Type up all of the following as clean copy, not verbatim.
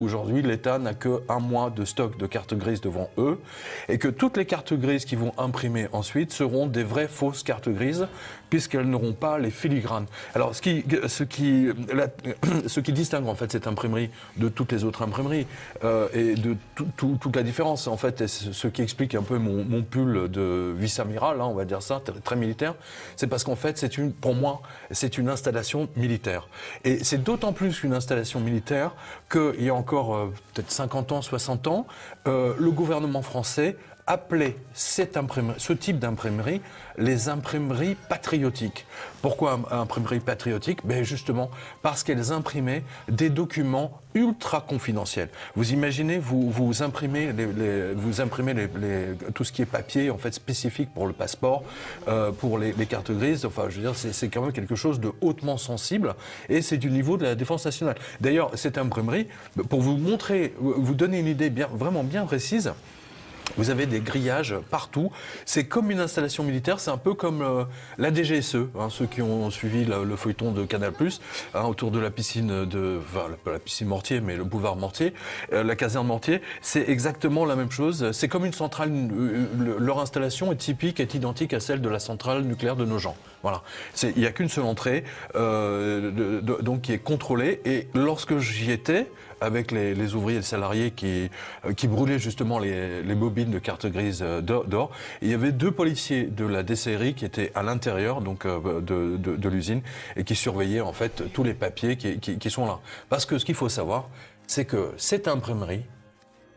Aujourd'hui, l'État n'a qu'un mois de stock de cartes grises devant eux et que toutes les cartes grises qu'ils vont imprimer ensuite seront des vraies fausses cartes grises puisqu'elles n'auront pas les filigranes. Alors, ce qui distingue en fait cette imprimerie de toutes les autres imprimeries et de toute la différence, en fait, et ce qui explique un peu mon pull de vice-amiral, hein, on va dire ça, très militaire, c'est parce qu'en fait, pour moi, c'est une installation militaire. Et c'est d'autant plus une installation militaire qu'il y a encore peut-être 50 ans, 60 ans, le gouvernement français appelait ce type d'imprimerie les imprimeries patriotiques. Pourquoi imprimerie patriotique? Ben justement parce qu'elles imprimaient des documents ultra confidentiels. Vous imaginez, vous imprimez tout ce qui est papier en fait spécifique pour le passeport, pour les cartes grises. Enfin, je veux dire, c'est quand même quelque chose de hautement sensible et c'est du niveau de la défense nationale. D'ailleurs, cette imprimerie, pour vous montrer, vous donner une idée vraiment bien précise. Vous avez des grillages partout. C'est comme une installation militaire. C'est un peu comme la DGSE, hein, ceux qui ont suivi le feuilleton de Canal+, hein, autour de la piscine pas la piscine Mortier, mais le boulevard Mortier, la caserne Mortier. C'est exactement la même chose. C'est comme une centrale. Leur installation est typique, est identique à celle de la centrale nucléaire de Nogent. Voilà. Il n'y a qu'une seule entrée, donc qui est contrôlée. Et lorsque j'y étais, avec les ouvriers et les salariés qui brûlaient justement les bobines de cartes grises d'or, il y avait 2 policiers de la DCRI qui étaient à l'intérieur donc de l'usine et qui surveillaient en fait tous les papiers qui sont là. Parce que ce qu'il faut savoir, c'est que cette imprimerie,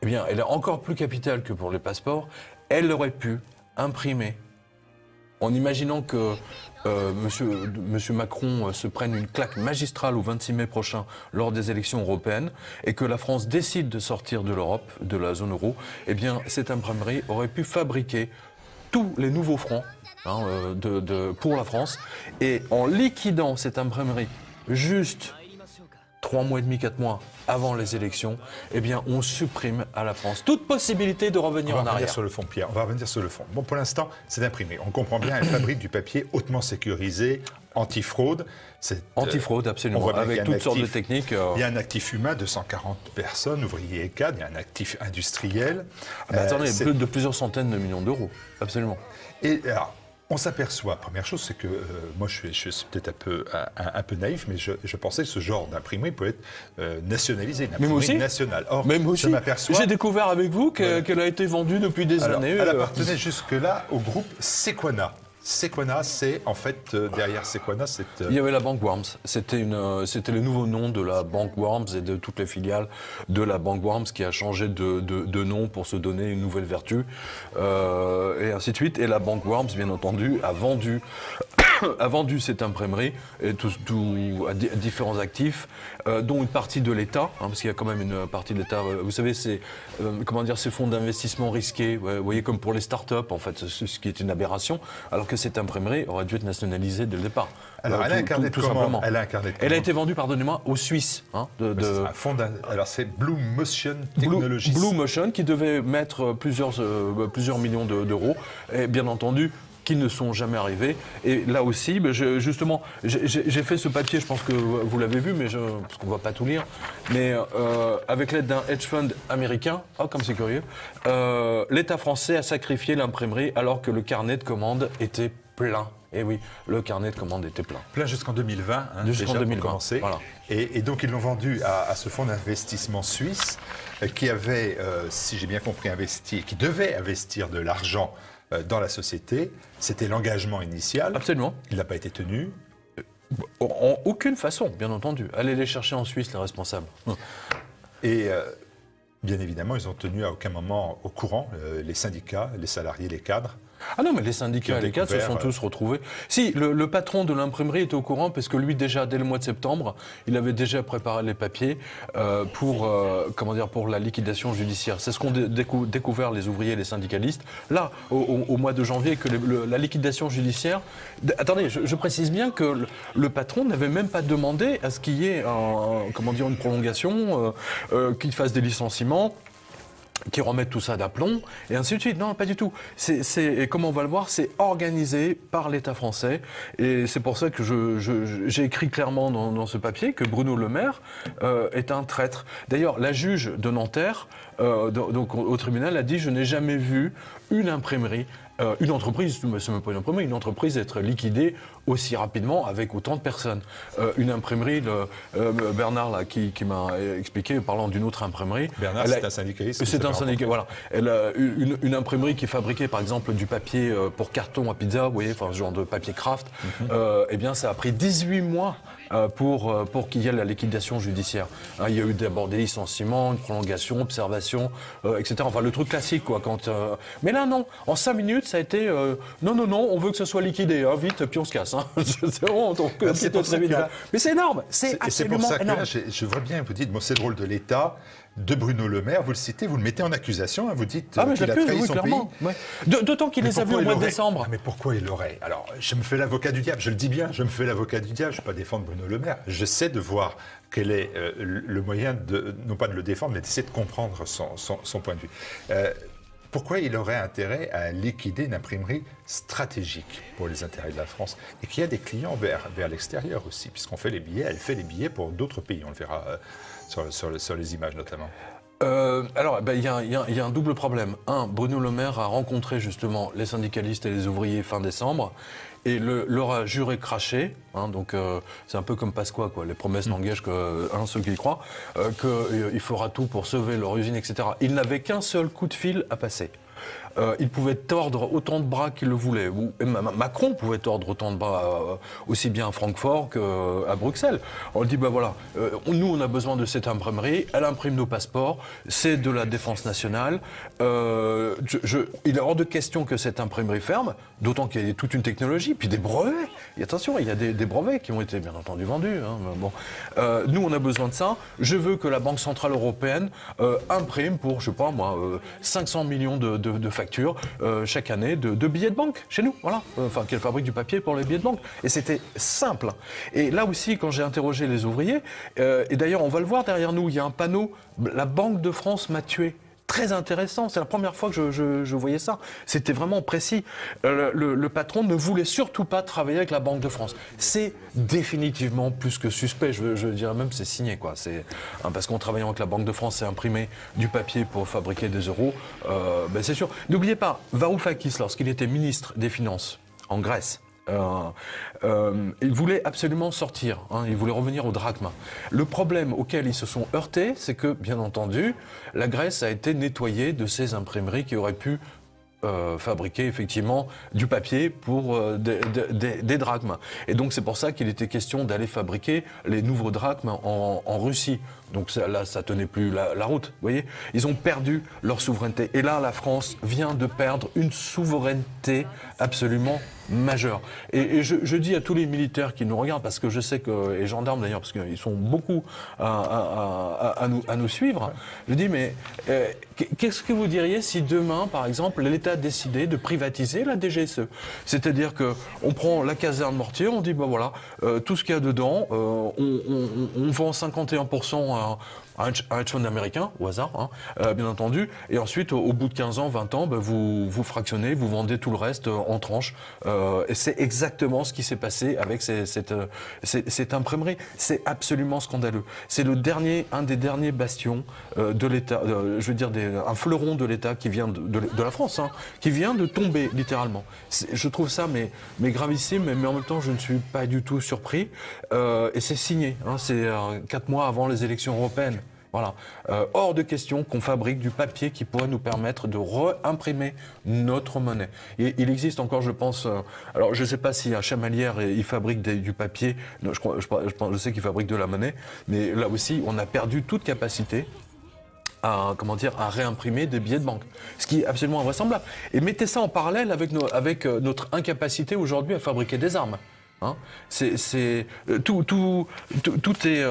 eh bien, elle est encore plus capitale que pour les passeports. Elle aurait pu imprimer, en imaginant que Monsieur Macron se prenne une claque magistrale au 26 mai prochain lors des élections européennes et que la France décide de sortir de l'Europe, de la zone euro, eh bien, cette imprimerie aurait pu fabriquer tous les nouveaux francs pour la France. Et en liquidant cette imprimerie juste 3 mois et demi, 4 mois avant les élections, eh bien, on supprime à la France toute possibilité de revenir en arrière. On va revenir sur le fond, Pierre. On va revenir sur le fond. Bon, pour l'instant, c'est imprimé. On comprend bien, elle fabrique du papier hautement sécurisé, anti-fraude. Anti-fraude, absolument, avec toutes sortes de techniques. Il y a un actif humain de 140 personnes, ouvriers et cadres. Il y a un actif industriel. Attendez, de plusieurs centaines de millions d'euros, absolument. Et alors, on s'aperçoit, première chose, c'est que moi je suis peut-être un peu naïf, mais je pensais que ce genre d'imprimerie peut être nationalisé, une imprimerie nationale. Or, même aussi, j'ai découvert avec vous qu'elle a été vendue depuis des années. Elle appartenait jusque-là au groupe Sequana. Sequana, c'est en fait derrière Sequana, il y avait la banque Worms. C'était le nouveau nom de la banque Worms et de toutes les filiales de la banque Worms qui a changé de nom pour se donner une nouvelle vertu et ainsi de suite. Et la banque Worms, bien entendu, a vendu cette imprimerie et à différents actifs, dont une partie de l'État, hein, parce qu'il y a quand même une partie de l'État. Vous savez, ces fonds d'investissement risqués, vous voyez, comme pour les start-up, en fait, ce qui est une aberration, alors que cette imprimerie aurait dû être nationalisée dès le départ. Alors, elle a incarné tout simplement. Elle a été vendue, pardonnez-moi, aux Suisses. Hein, alors, c'est Blue Motion Technologies. Blue Motion, qui devait mettre plusieurs millions d'euros, et bien entendu, qui ne sont jamais arrivés. Et là aussi, justement, j'ai fait ce papier, je pense que vous l'avez vu, mais parce qu'on ne va pas tout lire, mais avec l'aide d'un hedge fund américain, comme c'est curieux, l'État français a sacrifié l'imprimerie alors que le carnet de commandes était plein. Et oui, le carnet de commandes était plein. Plein jusqu'en 2020. Hein, jusqu'en 2020, voilà. Et donc, ils l'ont vendu à ce fonds d'investissement suisse qui avait, si j'ai bien compris, qui devait investir de l'argent dans la société. C'était l'engagement initial. Absolument. Il n'a pas été tenu. En aucune façon, bien entendu. Allez les chercher en Suisse, les responsables. Et bien évidemment, ils ont tenu à aucun moment au courant les syndicats, les salariés, les cadres. Ah non, mais les syndicats et les cadres se sont tous retrouvés. Si, le patron de l'imprimerie était au courant, parce que lui, déjà, dès le mois de septembre, il avait déjà préparé les papiers pour la liquidation judiciaire. C'est ce qu'ont découvert les ouvriers et les syndicalistes. Là, au mois de janvier, que la liquidation judiciaire... Attendez, je précise bien que le patron n'avait même pas demandé à ce qu'il y ait une prolongation, qu'il fasse des licenciements. qui remettent tout ça d'aplomb, et ainsi de suite. Non, pas du tout. Et comme on va le voir, c'est organisé par l'État français, et c'est pour ça que j'ai écrit clairement dans ce papier que Bruno Le Maire est un traître. D'ailleurs, la juge de Nanterre, donc au tribunal, a dit « Je n'ai jamais vu une imprimerie, une entreprise, c'est même pas une imprimerie, une entreprise être liquidée aussi rapidement avec autant de personnes. Une imprimerie, Bernard là, qui m'a expliqué, parlant d'une autre imprimerie. Bernard, c'est un syndicaliste. C'est un syndicat, voilà. Une imprimerie qui fabriquait par exemple du papier pour carton à pizza, vous voyez, enfin ce genre de papier craft, eh bien ça a pris 18 mois pour qu'il y ait la liquidation judiciaire. Hein, il y a eu d'abord des licenciements, une prolongation, observation, etc. Enfin le truc classique quoi. Mais là non, en 5 minutes ça a été non, on veut que ça soit liquidé, hein, vite, puis on se casse. Hein. C'est vraiment, donc, c'est pour ça que là, mais c'est énorme, c'est absolument pour ça que énorme. là, je vois bien, vous dites, bon, c'est le rôle de l'État, de Bruno Le Maire, vous le citez, vous le mettez en accusation, hein, vous dites qu'il a trahi son pays. Ouais. D'autant qu'il les a vus au mois de décembre. Mais pourquoi il l'aurait? Alors, je me fais l'avocat du diable, je le dis bien, je me fais l'avocat du diable, je ne vais pas défendre Bruno Le Maire. J'essaie de voir quel est le moyen, non pas de le défendre, mais d'essayer de comprendre son point de vue. Pourquoi il aurait intérêt à liquider une imprimerie stratégique pour les intérêts de la France et qui a des clients vers l'extérieur aussi, puisqu'on fait les billets, elle fait les billets pour d'autres pays, on le verra sur les images notamment. Alors, il y a un double problème. Bruno Le Maire a rencontré justement les syndicalistes et les ouvriers fin décembre et leur a juré craché. Donc c'est un peu comme Pasqua, quoi. Les promesses n'engagent que ceux qui y croient, qu'il fera tout pour sauver leur usine, etc. Il n'avait qu'un seul coup de fil à passer. Il pouvait tordre autant de bras qu'il le voulait. Macron pouvait tordre autant de bras aussi bien à Francfort qu'à Bruxelles. On dit, voilà, nous on a besoin de cette imprimerie, elle imprime nos passeports, c'est de la défense nationale. Il est hors de question que cette imprimerie ferme, d'autant qu'il y a toute une technologie, puis des brevets. Et attention, il y a des brevets qui ont été bien entendu vendus. Nous on a besoin de ça. Je veux que la Banque Centrale Européenne imprime pour, je sais pas moi, 500 millions de factures chaque année de billets de banque chez nous, voilà. Enfin, qu'elle fabrique du papier pour les billets de banque. Et c'était simple. Et là aussi, quand j'ai interrogé les ouvriers, et d'ailleurs, on va le voir derrière nous, il y a un panneau, la Banque de France m'a tué. Très intéressant, c'est la première fois que je voyais ça. C'était vraiment précis. Le patron ne voulait surtout pas travailler avec la Banque de France. C'est définitivement plus que suspect, je dirais même c'est signé, quoi. Parce qu'en travaillant avec la Banque de France, c'est imprimer du papier pour fabriquer des euros, c'est sûr. N'oubliez pas, Varoufakis, lorsqu'il était ministre des Finances en Grèce, il voulait absolument sortir, il voulait revenir au drachme. Le problème auquel ils se sont heurtés, c'est que, bien entendu, la Grèce a été nettoyée de ces imprimeries qui auraient pu fabriquer effectivement du papier pour des drachmes. Et donc c'est pour ça qu'il était question d'aller fabriquer les nouveaux drachmes en Russie. Donc là, ça tenait plus la route, vous voyez. Ils ont perdu leur souveraineté. Et là, la France vient de perdre une souveraineté absolument majeure. Et je dis à tous les militaires qui nous regardent, parce que je sais que, et gendarmes d'ailleurs, parce qu'ils sont beaucoup à nous suivre, je dis, mais qu'est-ce que vous diriez si demain, par exemple, l'État décidait de privatiser la DGSE? C'est-à-dire qu'on prend la caserne Mortier, on dit, voilà, tout ce qu'il y a dedans, on vend 51% à un hedge fund américain, au hasard, bien entendu, et ensuite, au bout de 15 ans, 20 ans, vous fractionnez, vous vendez tout le reste en tranches. Et c'est exactement ce qui s'est passé avec cette imprimerie. C'est absolument scandaleux. C'est un des derniers bastions de l'État, je veux dire un fleuron de l'État qui vient de la France, qui vient de tomber littéralement. Je trouve ça mais gravissime, mais en même temps je ne suis pas du tout surpris. Et c'est signé, c'est 4 mois avant les élections européennes. Voilà. Hors de question qu'on fabrique du papier qui pourrait nous permettre de réimprimer notre monnaie. Et il existe encore, je pense, alors je ne sais pas si à Chamalières il fabrique du papier, je sais qu'il fabrique de la monnaie, mais là aussi on a perdu toute capacité à réimprimer des billets de banque. Ce qui est absolument invraisemblable. Et mettez ça en parallèle avec notre incapacité aujourd'hui à fabriquer des armes. Tout est.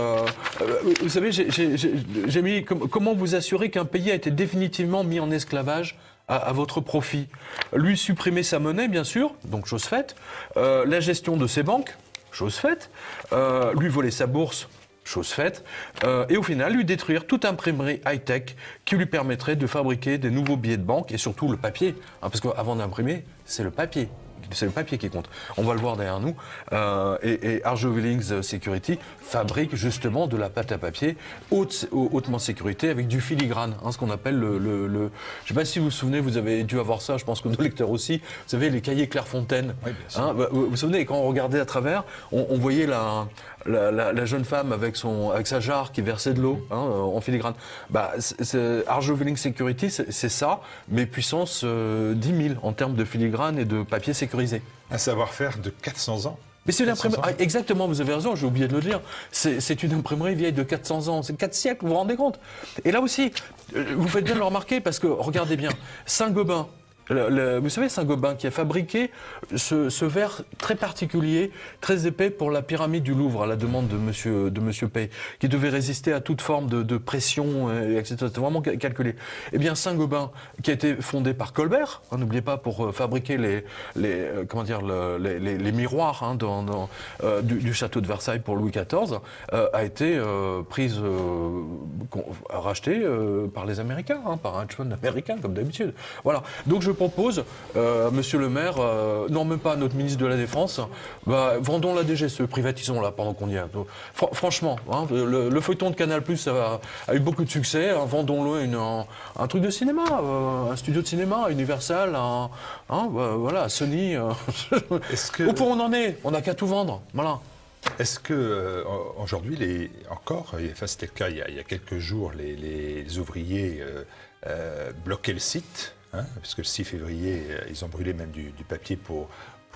Vous savez, j'ai mis comment vous assurer qu'un pays a été définitivement mis en esclavage à votre profit. Lui supprimer sa monnaie, bien sûr, donc chose faite. La gestion de ses banques, chose faite. Lui voler sa bourse. chose faite, et au final lui détruire toute imprimerie high-tech qui lui permettrait de fabriquer des nouveaux billets de banque et surtout le papier, parce qu'avant d'imprimer, c'est le papier. C'est le papier qui compte. On va le voir derrière nous. Et Arjo Willings Security fabrique justement de la pâte à papier hautement sécurité avec du filigrane, ce qu'on appelle le... Je ne sais pas si vous vous souvenez, vous avez dû avoir ça, je pense que nos lecteurs aussi. Vous savez, les cahiers Clairefontaine. Oui, bien sûr. Vous vous souvenez, quand on regardait à travers, on voyait la jeune femme avec sa jarre qui versait de l'eau en filigrane. Arjo Willings Security, c'est ça, mais puissance 10 000 en termes de filigrane et de papier sécurisé. Un savoir-faire de 400 ans. Mais c'est une imprimerie. Exactement, vous avez raison, j'ai oublié de le dire. C'est une imprimerie vieille de 400 ans, c'est 4 siècles, vous vous rendez compte? Et là aussi, vous faites bien de le remarquer parce que, regardez bien, Saint-Gobain. Vous savez, Saint-Gobain qui a fabriqué ce verre très particulier, très épais pour la pyramide du Louvre, à la demande de Monsieur Pey, qui devait résister à toute forme de pression, etc. C'était vraiment calculé. Eh bien, Saint-Gobain, qui a été fondé par Colbert, n'oubliez pas, pour fabriquer les miroirs du château de Versailles pour Louis XIV, a été racheté par les Américains, par un hedge fund américain, comme d'habitude. Voilà. Donc je propose, monsieur le maire, non même pas notre ministre de la Défense, vendons la DGSE, privatisons-la pendant qu'on y est. Franchement, le feuilleton de Canal+ a eu beaucoup de succès, vendons-le un truc de cinéma, un studio de cinéma, Universal, voilà, Sony. Où pour on en est? On n'a qu'à tout vendre, voilà. Est-ce que aujourd'hui, c'était le cas il y a quelques jours, les ouvriers bloquaient le site, parce que le 6 février, ils ont brûlé même du papier pour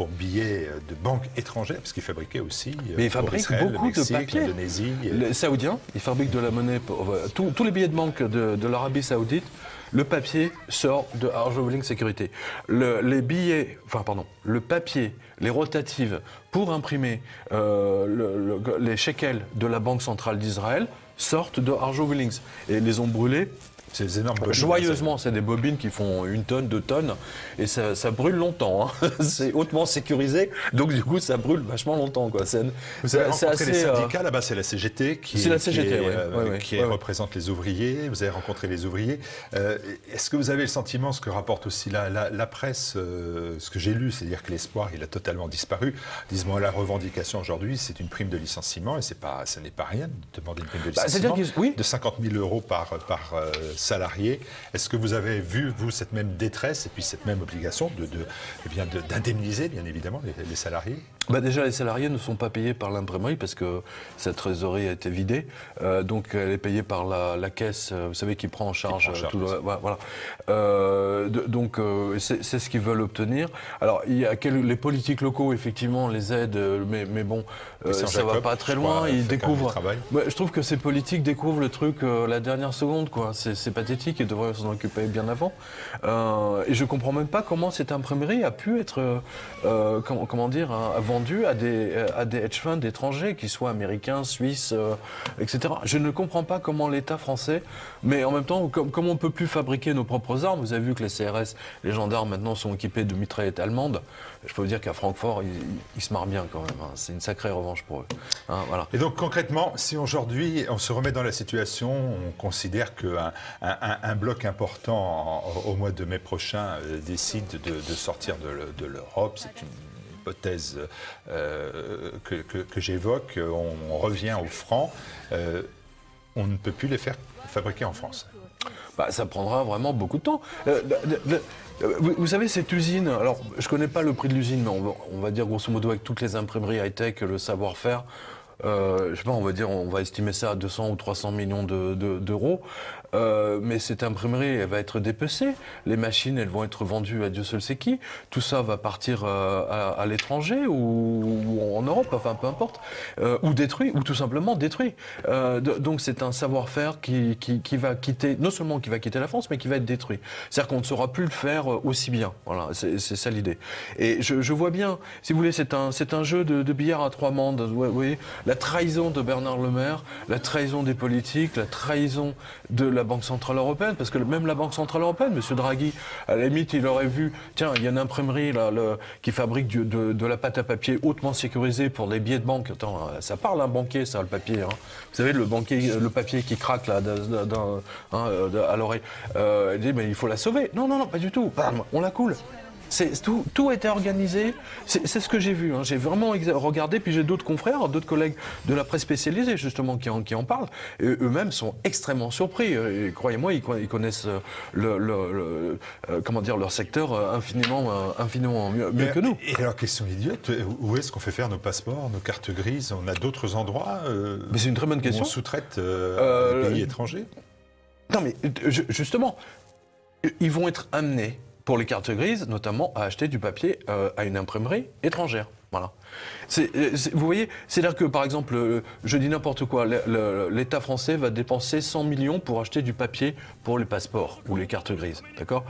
billets de banques étrangères, parce qu'ils fabriquaient aussi. Mais ils fabriquent Israël, beaucoup le Mexique, de papier. l'Indonésie. Les Saoudiens, ils fabriquent de la monnaie. Tous les billets de banque de l'Arabie Saoudite, le papier sort de Arjo Willings Security. Le papier, les rotatives pour imprimer les shekels de la Banque centrale d'Israël sortent de Arjo Willings et les ont brûlés. C'est des énormes bobines. Joyeusement, c'est des bobines qui font 1 tonne, 2 tonnes, et ça brûle longtemps. C'est hautement sécurisé, donc du coup, ça brûle vachement longtemps. Vous avez rencontré les syndicats, là-bas, c'est la CGT qui représente les ouvriers. Vous avez rencontré les ouvriers. Est-ce que vous avez le sentiment, ce que rapporte aussi la presse, ce que j'ai lu, c'est-à-dire que l'espoir, il a totalement disparu. Disons, la revendication aujourd'hui, c'est une prime de licenciement, et ce n'est pas rien de demander une prime de licenciement de 50 000 euros par salariés. Est-ce que vous avez vu, vous, cette même détresse et puis cette même obligation d'indemniser, bien évidemment, les salariés? Déjà, les salariés ne sont pas payés par l'imprimerie parce que cette trésorerie a été vidée. Donc, elle est payée par la caisse, vous savez, qui prend en charge tout le... Voilà. Donc, c'est ce qu'ils veulent obtenir. Alors, il y a les politiques locaux, effectivement, les aident, mais bon, ça ne va pas très loin. Ils découvrent... je trouve que ces politiques découvrent le truc la dernière seconde, quoi. C'est pathétique, ils devraient s'en occuper bien avant. Et je ne comprends même pas comment cette imprimerie a pu être, vendue à des hedge funds étrangers, qu'ils soient américains, suisses, etc. Je ne comprends pas comment l'État français, mais en même temps, comme on ne peut plus fabriquer nos propres armes, vous avez vu que les CRS, les gendarmes maintenant sont équipés de mitraillettes allemandes, je peux vous dire qu'à Francfort, ils se marrent bien quand même. C'est une sacrée revanche pour eux. Voilà. Et donc concrètement, si aujourd'hui on se remet dans la situation, on considère qu'un bloc important au mois de mai prochain décide de sortir de l'Europe, c'est une hypothèse que j'évoque, on revient au franc, on ne peut plus les faire fabriquer en France. Ça prendra vraiment beaucoup de temps. Vous savez, cette usine, alors je ne connais pas le prix de l'usine, mais on va dire grosso modo avec toutes les imprimeries high-tech, le savoir-faire, je sais pas, on va estimer ça à 200 ou 300 millions d'euros. Mais cette imprimerie, elle va être dépecée. Les machines, elles vont être vendues à Dieu seul sait qui. Tout ça va partir à l'étranger ou en Europe, enfin peu importe, ou détruit, ou tout simplement détruit. Donc c'est un savoir-faire qui va quitter, non seulement qui va quitter la France, mais qui va être détruit. C'est-à-dire qu'on ne saura plus le faire aussi bien. Voilà, c'est ça l'idée. Et je vois bien, si vous voulez, c'est un jeu de billard à 3 mandes. Vous voyez, la trahison de Bernard Lemaire, la trahison des politiques, la trahison de la la Banque Centrale Européenne, parce que même la Banque Centrale Européenne, M. Draghi, à la limite, il aurait vu, tiens, il y a une imprimerie là, qui fabrique de la pâte à papier hautement sécurisée pour des billets de banque. Attends, ça parle un banquier, ça, le papier. Hein. Vous savez, le papier qui craque là, à l'oreille. Il dit, mais il faut la sauver. Non, pas du tout. Bam, on la coule. Tout a été organisé, c'est ce que j'ai vu, hein. J'ai vraiment regardé, puis j'ai d'autres confrères, d'autres collègues de la presse spécialisée justement qui en parlent, et eux-mêmes sont extrêmement surpris, et croyez-moi, ils connaissent leur secteur infiniment mieux que nous. Et alors, question idiote, où est-ce qu'on fait faire nos passeports, nos cartes grises? On a d'autres endroits mais c'est une très bonne question. Où on sous-traite des pays étrangers? Non mais justement, ils vont être amenés pour les cartes grises, notamment à acheter du papier à une imprimerie étrangère. Voilà. Vous voyez, c'est-à-dire que, par exemple, je dis n'importe quoi, l'État français va dépenser 100 millions pour acheter du papier pour les passeports ou les cartes grises, d'accord ?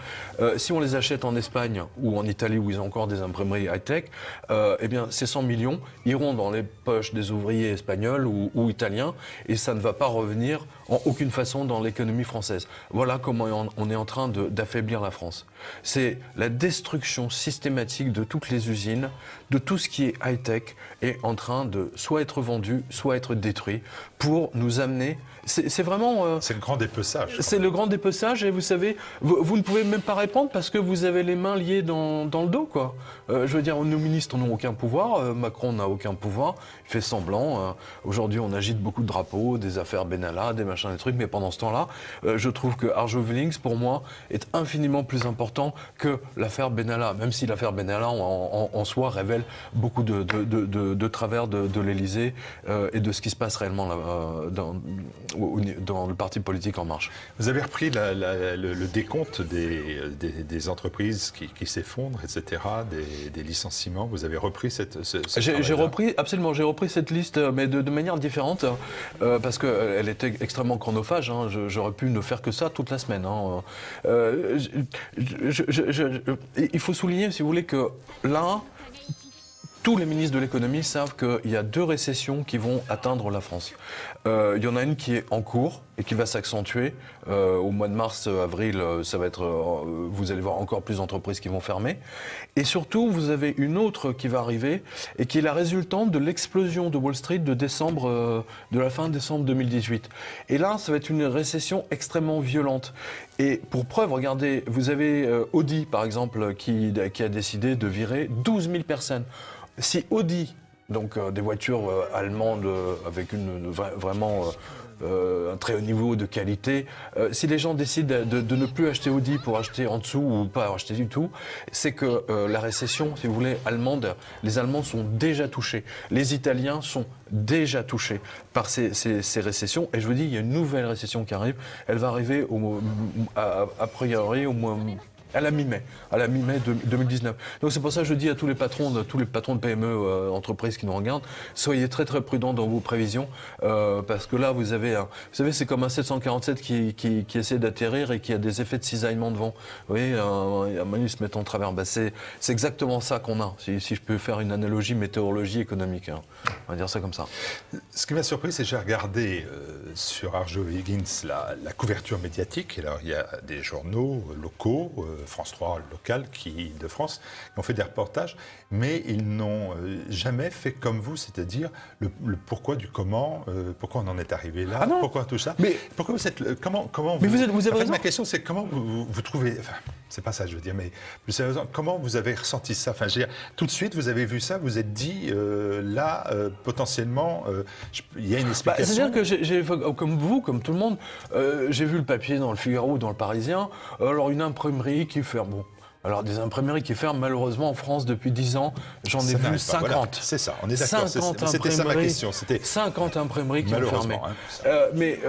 Si on les achète en Espagne ou en Italie, où ils ont encore des imprimeries high-tech, eh bien, ces 100 millions iront dans les poches des ouvriers espagnols ou italiens, et ça ne va pas revenir en aucune façon dans l'économie française. Voilà comment on est en train d'affaiblir la France. C'est la destruction systématique de toutes les usines, de tout ce qui est high-tech, est en train de soit être vendu, soit être détruit, pour nous amener... C'est vraiment... c'est le grand dépeçage. C'est le grand dépeçage, et vous savez, vous ne pouvez même pas répondre parce que vous avez les mains liées dans le dos, quoi. Je veux dire, nos ministres n'ont aucun pouvoir, Macron n'a aucun pouvoir, il fait semblant. Aujourd'hui, on agite beaucoup de drapeaux, des affaires Benalla, des machins, des trucs, mais pendant ce temps-là, je trouve que Arjovelings, pour moi, est infiniment plus important que l'affaire Benalla, même si l'affaire Benalla, en soi, révèle beaucoup de travers de l'Élysée et de ce qui se passe réellement dans le parti politique En Marche. Vous avez repris le décompte des entreprises qui s'effondrent, etc., des licenciements. Vous avez repris J'ai repris cette liste, mais de manière différente, parce qu'elle était extrêmement chronophage. Hein. J'aurais pu ne faire que ça toute la semaine. Hein. Il faut souligner, si vous voulez, que là, tous les ministres de l'économie savent qu'il y a 2 récessions qui vont atteindre la France. Il y en a une qui est en cours et qui va s'accentuer. Au mois de mars, avril, ça va être, vous allez voir encore plus d'entreprises qui vont fermer. Et surtout, vous avez une autre qui va arriver et qui est la résultante de l'explosion de Wall Street de la fin décembre 2018. Et là, ça va être une récession extrêmement violente. Et pour preuve, regardez, vous avez Audi, par exemple, qui a décidé de virer 12 000 personnes. Si Audi, donc des voitures allemandes avec vraiment un très haut niveau de qualité, si les gens décident de ne plus acheter Audi pour acheter en dessous ou pas acheter du tout, c'est que la récession, si vous voulez, allemande, les Allemands sont déjà touchés. Les Italiens sont déjà touchés par ces récessions. Et je vous dis, il y a une nouvelle récession qui arrive. Elle va arriver a priori au mois... à la mi-mai 2019. Donc c'est pour ça que je dis à tous les patrons de PME, entreprises qui nous regardent, soyez très très prudents dans vos prévisions, parce que là vous savez, c'est comme un 747 qui essaie d'atterrir et qui a des effets de cisaillement devant. Vous voyez, un Manu se met en travers. C'est exactement ça qu'on a, si je peux faire une analogie météorologie économique. Hein. On va dire ça comme ça. Ce qui m'a surpris, c'est que j'ai regardé sur Arjowiggins la couverture médiatique. Et alors, il y a des journaux locaux, France 3 local de France, qui ont fait des reportages, mais ils n'ont jamais fait comme vous, c'est-à-dire le pourquoi du comment, pourquoi on en est arrivé là, pourquoi tout ça. Mais pourquoi vous êtes, comment mais vous avez raison. Ma question, c'est comment vous trouvez, enfin, c'est pas ça, je veux dire, mais plus sérieusement, comment vous avez ressenti ça? Enfin, je veux dire, tout de suite, vous avez vu ça, vous êtes dit là, potentiellement, il y a une explication. C'est-à-dire que comme vous, comme tout le monde, j'ai vu le papier dans le Figaro ou dans le Parisien. Alors une imprimerie qui ferme. Bon. Alors, des imprimeries qui ferment, malheureusement, en France, depuis 10 ans, j'en ai vu 50. Voilà, c'est ça, on est d'accord. C'était ça ma question. 50 imprimeries qui ont fermé. Hein, mais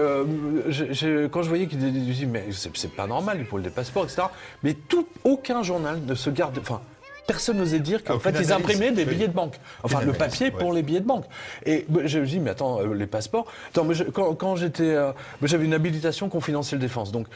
quand je voyais qu'ils disaient, mais c'est pas normal, il faut des passeports, etc. Mais aucun journal ne se garde... Enfin, personne n'osait dire qu'en fait, Aucune ils analyse. imprimaient des Oui. billets de banque. Enfin, Aucune le analyse, papier pour les billets de banque. Et je me dis, mais attends, les passeports. Attends, mais quand j'étais. J'avais une habilitation confidentielle défense. Donc,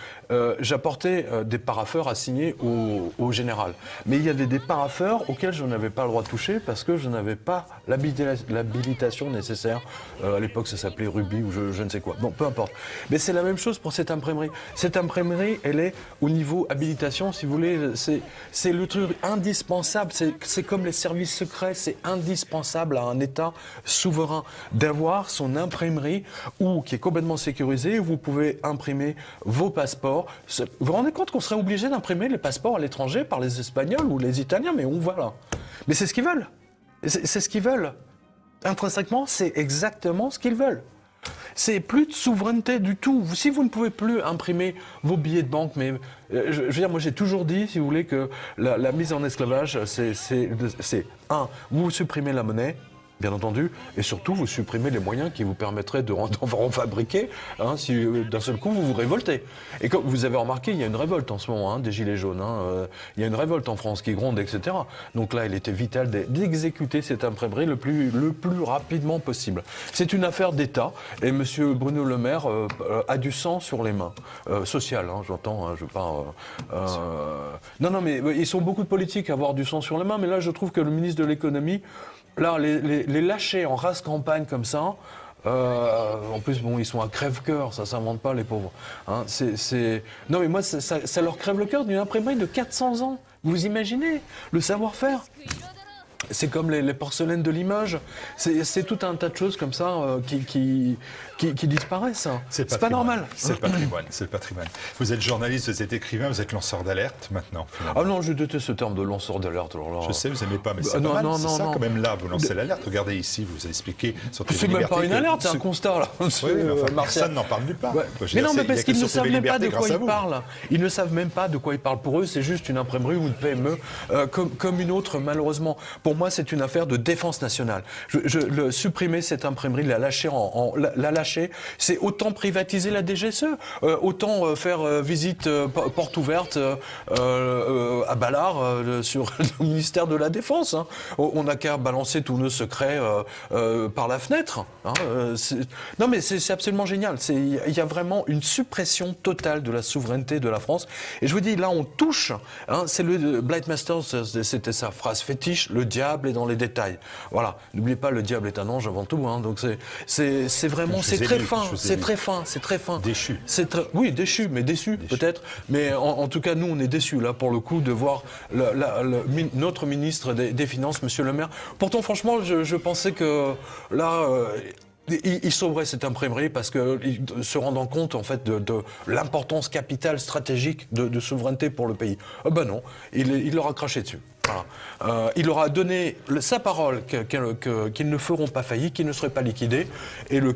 j'apportais des parapheurs à signer au général. Mais il y avait des parapheurs auxquels je n'avais pas le droit de toucher parce que je n'avais pas l'habilitation nécessaire. À l'époque, ça s'appelait Ruby ou je ne sais quoi. Bon, peu importe. Mais c'est la même chose pour cette imprimerie. Cette imprimerie, elle est au niveau habilitation, si vous voulez, c'est le truc indispensable. C'est comme les services secrets, c'est indispensable à un État souverain d'avoir son imprimerie qui est complètement sécurisée, où vous pouvez imprimer vos passeports. Vous vous rendez compte qu'on serait obligé d'imprimer les passeports à l'étranger par les Espagnols ou les Italiens, mais on va là. Mais c'est ce qu'ils veulent. C'est ce qu'ils veulent. Intrinsèquement, c'est exactement ce qu'ils veulent. C'est plus de souveraineté du tout. Si vous ne pouvez plus imprimer vos billets de banque, mais je veux dire, moi j'ai toujours dit, si vous voulez, que la mise en esclavage, c'est vous supprimez la monnaie, bien entendu, et surtout vous supprimez les moyens qui vous permettraient de en fabriquer, si d'un seul coup vous vous révoltez. Et comme vous avez remarqué, il y a une révolte en ce moment, des gilets jaunes. Il y a une révolte en France qui gronde, etc. Donc là, il était vital d'exécuter cette imprimerie le plus rapidement possible. C'est une affaire d'État, et M. Bruno Le Maire a du sang sur les mains. Social, j'entends, je veux pas... Non, mais ils sont beaucoup de politiques à avoir du sang sur les mains, mais là, je trouve que le ministre de l'économie... Là, les lâcher en race campagne comme ça, en plus, bon, ils sont à crève-cœur, ça s'invente pas, les pauvres. Non, mais moi, ça leur crève le cœur d'une imprimerie de 400 ans. Vous imaginez le savoir-faire? C'est comme les porcelaines de Limoges. C'est tout un tas de choses comme ça qui disparaissent. C'est pas normal. C'est le patrimoine. C'est le patrimoine. Vous êtes journaliste, vous êtes écrivain, vous êtes lanceur d'alerte maintenant. Finalement. Ah non, je déteste ce terme de lanceur d'alerte. Je sais, vous n'aimez pas, mais c'est pas mal. C'est ça quand même là, vous lancez l'alerte. Regardez ici, vous expliquez sur c'est même pas une alerte, c'est un constat là. Oui, personne n'en parle nulle part. Ouais. Mais non, mais parce qu'ils ne savent même pas de quoi ils parlent. Ils ne savent même pas de quoi ils parlent. Pour eux, c'est juste une imprimerie ou une PME comme une autre, malheureusement. Pour moi, c'est une affaire de défense nationale. Supprimer cette imprimerie, la lâcher, c'est autant privatiser la DGSE, autant faire visite porte ouverte à Ballard sur le ministère de la Défense. On n'a qu'à balancer tous nos secrets par la fenêtre. Non, mais c'est absolument génial. Il y a vraiment une suppression totale de la souveraineté de la France. Et je vous dis, là, on touche. C'est le Blightmaster, c'était sa phrase fétiche. Le diable est dans les détails. Voilà. N'oubliez pas, le diable est un ange avant tout. Donc c'est vraiment, c'est très fin. C'est très fin. Déchu. Oui, déchu, mais déçu peut-être. Mais en tout cas, nous, on est déçus là pour le coup de voir notre ministre des Finances, Monsieur Le Maire. Pourtant, franchement, je pensais que là. Il sauverait cette imprimerie parce qu'il se rendant compte en fait de l'importance capitale stratégique de souveraineté pour le pays. Ben non, il leur a craché dessus. Voilà. Il leur a donné sa parole qu'ils ne feront pas faillite, qu'ils ne seraient pas liquidés. Et le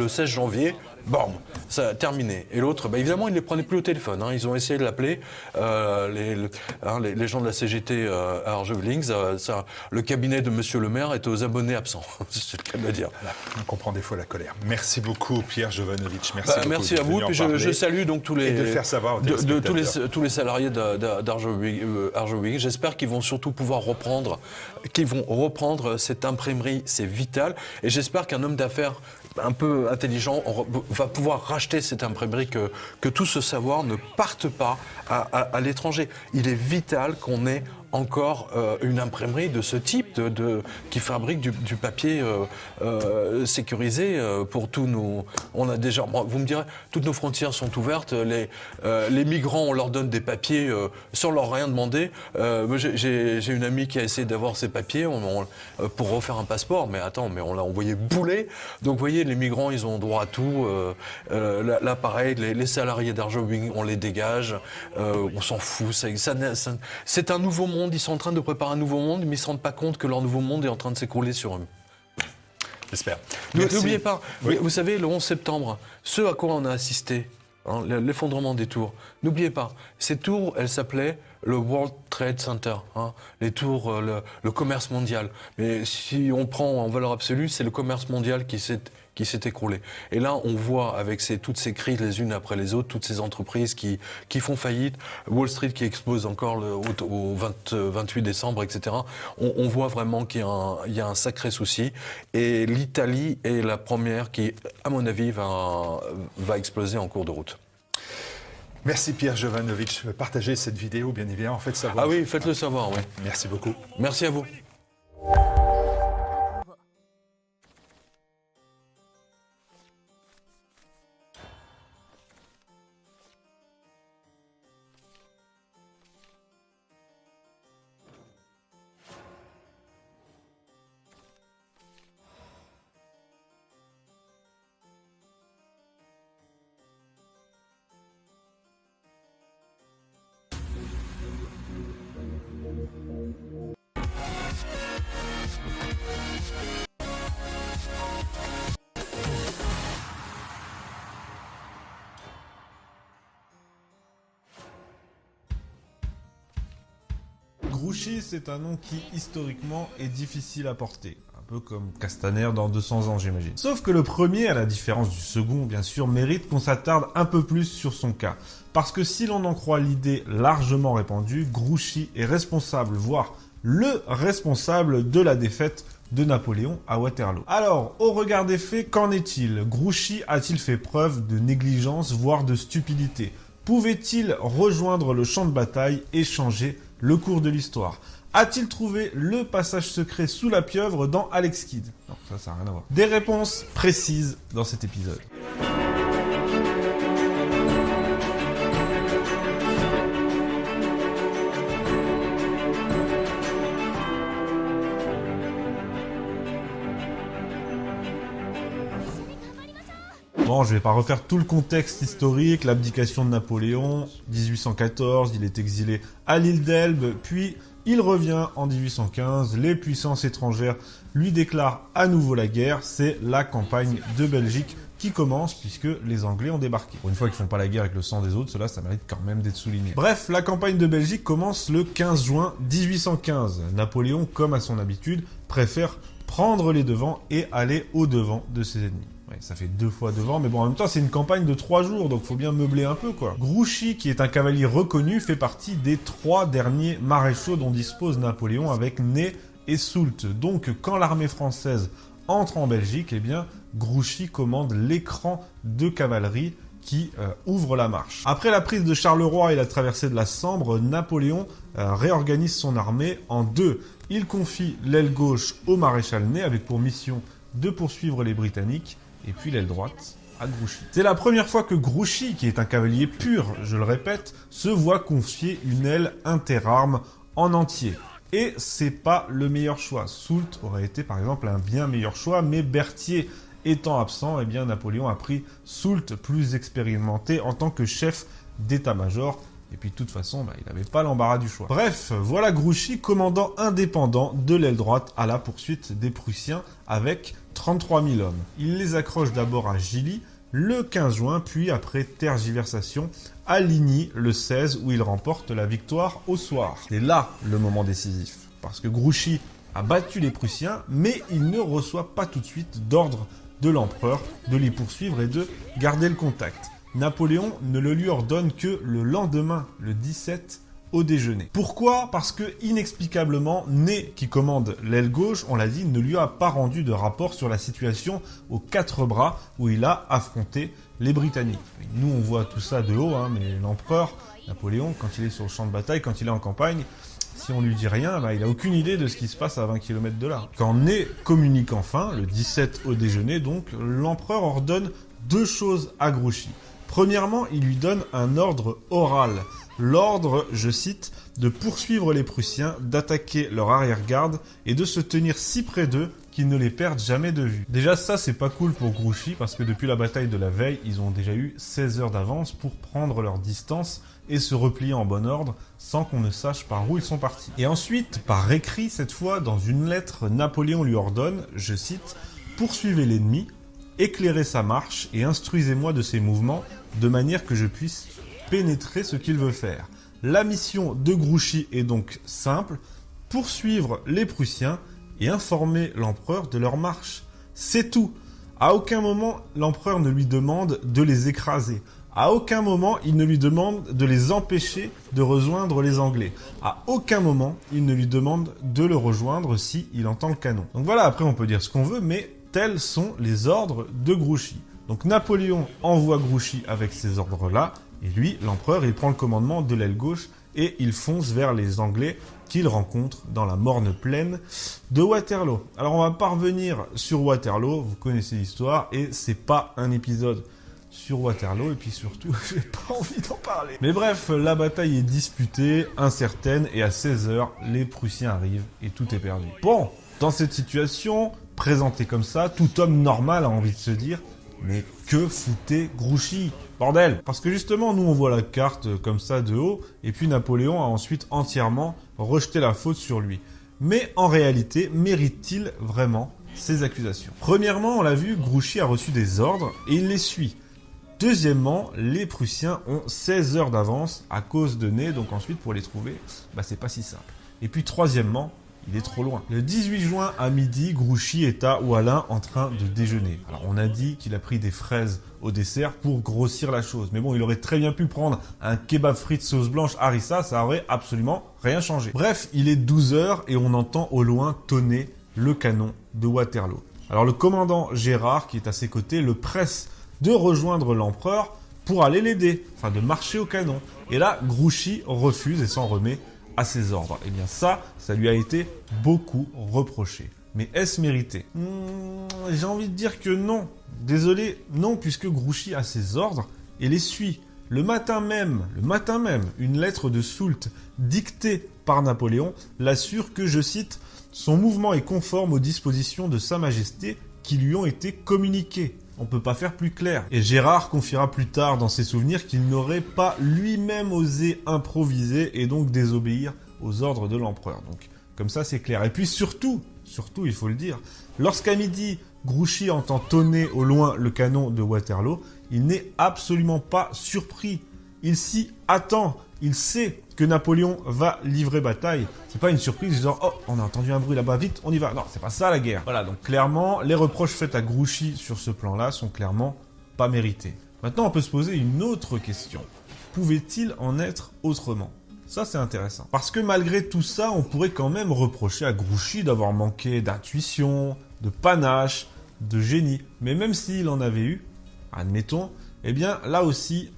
16 janvier, bam, ça a terminé. Et l'autre, évidemment, ils ne les prenaient plus au téléphone. Ils ont essayé de l'appeler. Les gens de la CGT à Argevlings, le cabinet de Monsieur Le Maire est aux abonnés absents. C'est le cas de le dire. Voilà. On comprend des fois la colère. Merci beaucoup, Pierre Jovanovic. Merci à vous. Puis je salue donc tous les, et de faire savoir tous les salariés d'Argevlings. J'espère qu'ils vont surtout pouvoir reprendre cette imprimerie. C'est vital. Et j'espère qu'un homme d'affaires un peu intelligent va pouvoir racheter cette imprimerie, que tout ce savoir ne parte pas à l'étranger. Il est vital qu'on ait encore une imprimerie de ce type qui fabrique du papier sécurisé pour tous nos... On a déjà, vous me direz, toutes nos frontières sont ouvertes, les migrants, on leur donne des papiers sans leur rien demander. J'ai une amie qui a essayé d'avoir ces papiers pour refaire un passeport, mais on l'a envoyé bouler. Donc vous voyez, les migrants, ils ont droit à tout. Là, pareil, les salariés d'Argevlings, on les dégage, on s'en fout. C'est un nouveau monde. Ils sont en train de préparer un nouveau monde, mais ils ne se rendent pas compte que leur nouveau monde est en train de s'écrouler sur eux. J'espère. N'oubliez pas, oui. Vous savez, le 11 septembre, ce à quoi on a assisté, l'effondrement des tours, n'oubliez pas, ces tours, elles s'appelaient le World Trade Center, hein, les tours, le commerce mondial. Mais si on prend en valeur absolue, c'est le commerce mondial qui s'est écroulé. Et là, on voit avec toutes ces crises les unes après les autres, toutes ces entreprises qui font faillite, Wall Street qui explose encore au 28 décembre, etc. On voit vraiment qu'il y a un sacré souci. Et l'Italie est la première qui, à mon avis, va exploser en cours de route. Merci Pierre Jovanovic. Partagez cette vidéo, bien évidemment. Faites savoir. Ah oui, faites-le savoir, oui. Merci beaucoup. Merci à vous. Grouchy, c'est un nom qui, historiquement, est difficile à porter. Un peu comme Castaner dans 200 ans, j'imagine. Sauf que le premier, à la différence du second, bien sûr, mérite qu'on s'attarde un peu plus sur son cas. Parce que si l'on en croit l'idée largement répandue, Grouchy est responsable, voire le responsable de la défaite de Napoléon à Waterloo. Alors, au regard des faits, qu'en est-il? Grouchy a-t-il fait preuve de négligence, voire de stupidité? Pouvait-il rejoindre le champ de bataille et changer le cours de l'histoire? A-t-il trouvé le passage secret sous la pieuvre dans Alex Kidd? Non, ça n'a rien à voir. Des réponses précises dans cet épisode. Bon, je vais pas refaire tout le contexte historique, l'abdication de Napoléon, 1814, il est exilé à l'île d'Elbe, puis il revient en 1815, les puissances étrangères lui déclarent à nouveau la guerre, c'est la campagne de Belgique qui commence puisque les Anglais ont débarqué. Pour une fois qu'ils font pas la guerre avec le sang des autres, cela ça mérite quand même d'être souligné. Bref, la campagne de Belgique commence le 15 juin 1815. Napoléon, comme à son habitude, préfère prendre les devants et aller au-devant de ses ennemis. Ouais, ça fait 2 fois devant, mais bon, en même temps, c'est une campagne de 3 jours, donc faut bien meubler un peu, quoi. Grouchy, qui est un cavalier reconnu, fait partie des 3 derniers maréchaux dont dispose Napoléon avec Ney et Soult. Donc, quand l'armée française entre en Belgique, eh bien, Grouchy commande l'écran de cavalerie qui ouvre la marche. Après la prise de Charleroi et la traversée de la Sambre, Napoléon réorganise son armée en 2. Il confie l'aile gauche au maréchal Ney avec pour mission de poursuivre les Britanniques, et puis l'aile droite à Grouchy. C'est la première fois que Grouchy, qui est un cavalier pur, je le répète, se voit confier une aile interarmes en entier. Et c'est pas le meilleur choix. Soult aurait été par exemple un bien meilleur choix, mais Berthier étant absent, eh bien Napoléon a pris Soult, plus expérimenté en tant que chef d'état-major. Et puis de toute façon, il n'avait pas l'embarras du choix. Bref, voilà Grouchy, commandant indépendant de l'aile droite à la poursuite des Prussiens avec 33 000 hommes. Il les accroche d'abord à Gilly le 15 juin, puis après tergiversation à Ligny le 16 où il remporte la victoire au soir. C'est là le moment décisif, parce que Grouchy a battu les Prussiens, mais il ne reçoit pas tout de suite d'ordre de l'empereur de les poursuivre et de garder le contact. Napoléon ne le lui ordonne que le lendemain, le 17, au déjeuner. Pourquoi? Parce que, inexplicablement, Ney, qui commande l'aile gauche, on l'a dit, ne lui a pas rendu de rapport sur la situation aux 4 bras où il a affronté les Britanniques. Nous, on voit tout ça de haut, mais l'empereur, Napoléon, quand il est sur le champ de bataille, quand il est en campagne, si on lui dit rien, il n'a aucune idée de ce qui se passe à 20 km de là. Quand Ney communique enfin, le 17 au déjeuner, donc, l'empereur ordonne 2 choses à Grouchy. Premièrement, il lui donne un ordre oral. L'ordre, je cite, de poursuivre les Prussiens, d'attaquer leur arrière-garde et de se tenir si près d'eux qu'ils ne les perdent jamais de vue. Déjà ça, c'est pas cool pour Grouchy parce que depuis la bataille de la veille, ils ont déjà eu 16 heures d'avance pour prendre leur distance et se replier en bon ordre sans qu'on ne sache par où ils sont partis. Et ensuite, par écrit cette fois, dans une lettre, Napoléon lui ordonne, je cite, « Poursuivez l'ennemi, éclairez sa marche et instruisez-moi de ses mouvements de manière que je puisse pénétrer ce qu'il veut faire. La mission de Grouchy est donc simple, poursuivre les Prussiens et informer l'empereur de leur marche. C'est tout. À aucun moment, l'empereur ne lui demande de les écraser. À aucun moment, il ne lui demande de les empêcher de rejoindre les Anglais. À aucun moment, il ne lui demande de le rejoindre si il entend le canon. Donc voilà, après on peut dire ce qu'on veut, mais tels sont les ordres de Grouchy. Donc Napoléon envoie Grouchy avec ces ordres-là, et lui, l'empereur, il prend le commandement de l'aile gauche et il fonce vers les Anglais qu'il rencontre dans la morne plaine de Waterloo. Alors on va pas revenir sur Waterloo, vous connaissez l'histoire, et c'est pas un épisode sur Waterloo, et puis surtout, j'ai pas envie d'en parler. Mais bref, la bataille est disputée, incertaine, et à 16h, les Prussiens arrivent et tout est perdu. Bon, dans cette situation, présentée comme ça, tout homme normal a envie de se dire « Mais que foutait Grouchy ? Bordel !» Parce que justement, nous on voit la carte comme ça de haut, et puis Napoléon a ensuite entièrement rejeté la faute sur lui. Mais en réalité, mérite-t-il vraiment ces accusations ? Premièrement, on l'a vu, Grouchy a reçu des ordres et il les suit. Deuxièmement, les Prussiens ont 16 heures d'avance à cause de Ney, donc ensuite pour les trouver, c'est pas si simple. Et puis troisièmement, il est trop loin. Le 18 juin à midi, Grouchy est à Ouallin en train de déjeuner. Alors on a dit qu'il a pris des fraises au dessert pour grossir la chose. Mais bon, il aurait très bien pu prendre un kebab frites sauce blanche harissa, ça aurait absolument rien changé. Bref, il est 12 heures et on entend au loin tonner le canon de Waterloo. Alors le commandant Gérard, qui est à ses côtés, le presse de rejoindre l'empereur pour aller l'aider, enfin de marcher au canon. Et là, Grouchy refuse et s'en remet à ses ordres. Eh bien ça lui a été beaucoup reproché. Mais est-ce mérité ? J'ai envie de dire que non. Désolé, non, puisque Grouchy a ses ordres et les suit. Le matin même, une lettre de Soult dictée par Napoléon l'assure que, je cite, « son mouvement est conforme aux dispositions de Sa Majesté qui lui ont été communiquées ». On peut pas faire plus clair. Et Gérard confiera plus tard dans ses souvenirs qu'il n'aurait pas lui-même osé improviser et donc désobéir aux ordres de l'empereur. Donc, comme ça, c'est clair. Et puis surtout, il faut le dire, lorsqu'à midi, Grouchy entend tonner au loin le canon de Waterloo, il n'est absolument pas surpris. Il s'y attend. Il sait que Napoléon va livrer bataille. C'est pas une surprise disant « Oh, on a entendu un bruit là-bas, vite, on y va ». Non, c'est pas ça la guerre. Voilà, donc clairement, les reproches faits à Grouchy sur ce plan-là sont clairement pas mérités. Maintenant, on peut se poser une autre question. Pouvait-il en être autrement ? Ça, c'est intéressant. Parce que malgré tout ça, on pourrait quand même reprocher à Grouchy d'avoir manqué d'intuition, de panache, de génie. Mais même s'il en avait eu, admettons, eh bien là aussi,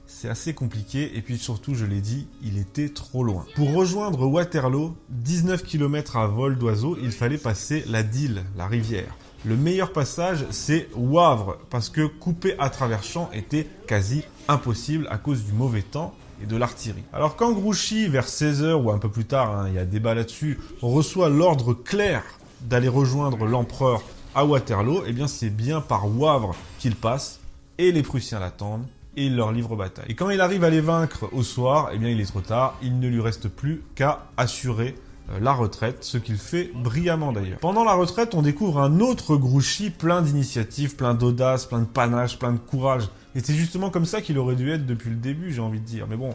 c'est assez compliqué. Et puis surtout, je l'ai dit, il était trop loin. Pour rejoindre Waterloo, 19 km à vol d'oiseau, il fallait passer la Dyle, la rivière. Le meillor passage, c'est Wavre, parce que couper à travers champs était quasi impossible à cause du mauvais temps et de l'artillerie. Alors quand Grouchy, vers 16h ou un peu plus tard, il y a débat là-dessus, reçoit l'ordre clair d'aller rejoindre l'empereur à Waterloo, eh bien c'est bien par Wavre qu'il passe, et les Prussiens l'attendent, et il leur livre bataille. Et quand il arrive à les vaincre au soir, eh bien il est trop tard, il ne lui reste plus qu'à assurer la retraite, ce qu'il fait brillamment d'ailleurs. Pendant la retraite, on découvre un autre Grouchy plein d'initiative, plein d'audace, plein de panache, plein de courage. Et c'est justement comme ça qu'il aurait dû être depuis le début, j'ai envie de dire. Mais bon,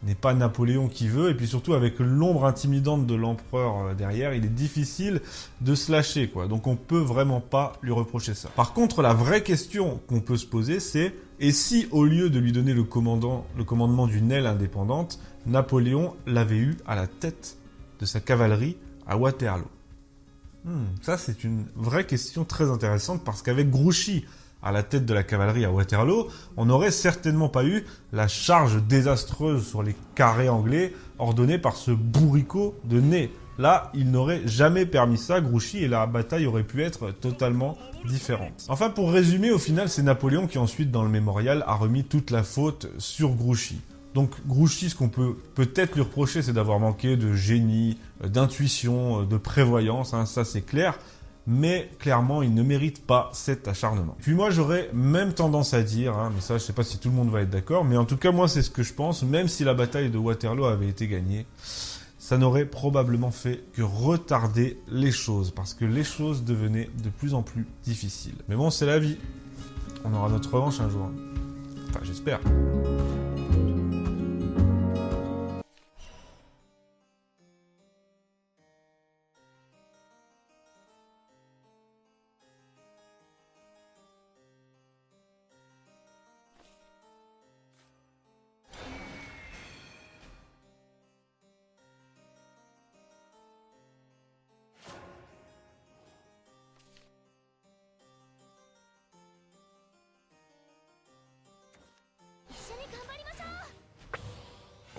n'est pas Napoléon qui veut, et puis surtout avec l'ombre intimidante de l'empereur derrière, il est difficile de se lâcher, quoi. Donc on peut vraiment pas lui reprocher ça. Par contre, la vraie question qu'on peut se poser, c'est et si au lieu de lui donner le commandement d'une aile indépendante, Napoléon l'avait eu à la tête de sa cavalerie à Waterloo? Ça, c'est une vraie question très intéressante parce qu'avec Grouchy à la tête de la cavalerie à Waterloo, on n'aurait certainement pas eu la charge désastreuse sur les carrés anglais ordonnée par ce bourricot de Ney. Là, il n'aurait jamais permis ça, Grouchy, et la bataille aurait pu être totalement différente. Enfin, pour résumer, au final, c'est Napoléon qui ensuite, dans le mémorial, a remis toute la faute sur Grouchy. Donc Grouchy, ce qu'on peut peut-être lui reprocher, c'est d'avoir manqué de génie, d'intuition, de prévoyance, ça c'est clair. Mais clairement, il ne mérite pas cet acharnement. Puis moi, j'aurais même tendance à dire, mais ça, je sais pas si tout le monde va être d'accord, mais en tout cas, moi, c'est ce que je pense, même si la bataille de Waterloo avait été gagnée, ça n'aurait probablement fait que retarder les choses, parce que les choses devenaient de plus en plus difficiles. Mais bon, c'est la vie. On aura notre revanche un jour. Enfin, j'espère.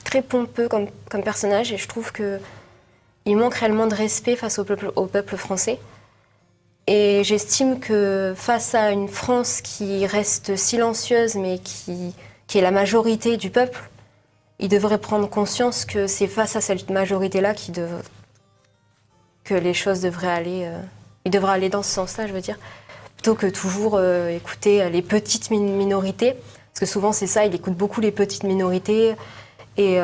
très pompeux comme personnage, et je trouve qu'il manque réellement de respect face au peuple français. Et j'estime que face à une France qui reste silencieuse, mais qui est la majorité du peuple, il devrait prendre conscience que c'est face à cette majorité-là que les choses devraient aller... il devrait aller dans ce sens-là, je veux dire, plutôt que toujours écouter les petites minorités. Parce que souvent, c'est ça, il écoute beaucoup les petites minorités. Et